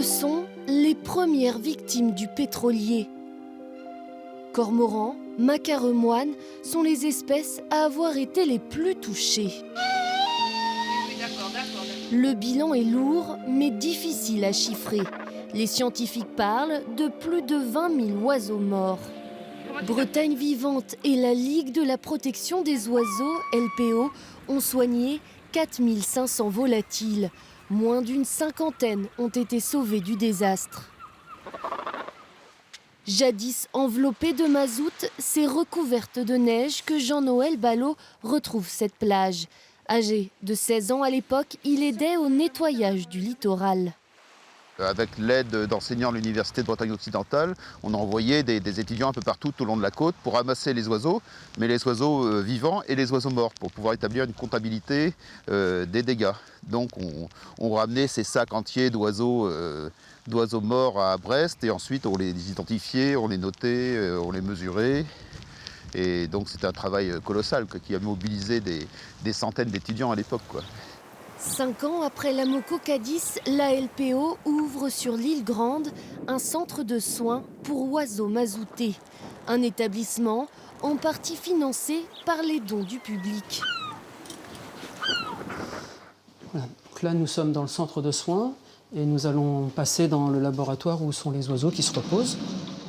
sont les premières victimes du pétrolier. Cormorans, macaremoines sont les espèces à avoir été les plus touchées. Le bilan est lourd, mais difficile à chiffrer. Les scientifiques parlent de plus de 20 000 oiseaux morts. Bretagne Vivante et la Ligue de la protection des oiseaux, LPO, ont soigné 4 500 volatiles. Moins d'une cinquantaine ont été sauvés du désastre. Jadis enveloppée de mazout, c'est recouverte de neige que Jean-Noël Ballot retrouve cette plage. Âgé de 16 ans à l'époque, il aidait au nettoyage du littoral. Avec l'aide d'enseignants de l'Université de Bretagne occidentale, on a envoyé des étudiants un peu partout tout au long de la côte pour ramasser les oiseaux, mais les oiseaux vivants et les oiseaux morts, pour pouvoir établir une comptabilité des dégâts. Donc on ramenait ces sacs entiers d'oiseaux morts à Brest, et ensuite on les identifiait, on les notait, on les mesurait. Et donc c'était un travail colossal qui a mobilisé des centaines d'étudiants à l'époque. 5 ans après la Moco Cadiz, la LPO ouvre sur l'île Grande un centre de soins pour oiseaux mazoutés. Un établissement en partie financé par les dons du public. Voilà. Donc là, nous sommes dans le centre de soins et nous allons passer dans le laboratoire où sont les oiseaux qui se reposent.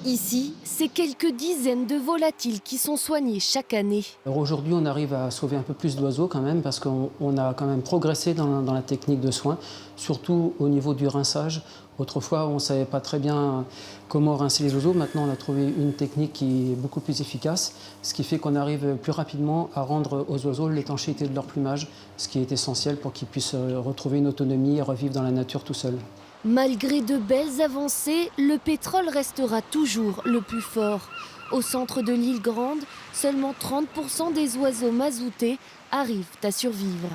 Ici, c'est quelques dizaines de volatiles qui sont soignés chaque année. Aujourd'hui, on arrive à sauver un peu plus d'oiseaux quand même parce qu'on a quand même progressé dans la technique de soins, surtout au niveau du rinçage. Autrefois, on ne savait pas très bien comment rincer les oiseaux. Maintenant, on a trouvé une technique qui est beaucoup plus efficace, ce qui fait qu'on arrive plus rapidement à rendre aux oiseaux l'étanchéité de leur plumage, ce qui est essentiel pour qu'ils puissent retrouver une autonomie et revivre dans la nature tout seuls. Malgré de belles avancées, le pétrole restera toujours le plus fort. Au centre de l'île Grande, seulement 30% des oiseaux mazoutés arrivent à survivre.